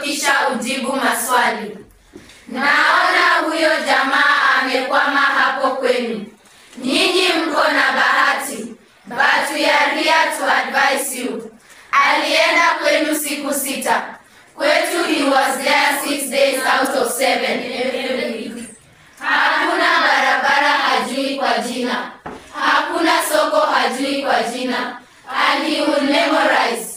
kisha ujibu maswali. Naona huyo jamaa amekwama hapo kwenu. Nyinyi mko na bahati, but we are here to advise you. Alienda kwenu siku 6. Kwetu he was there 6 days out of 7 every week. Hakuna barabara hajui kwa jina. Hakuna soko hajui kwa jina. And he will memorize.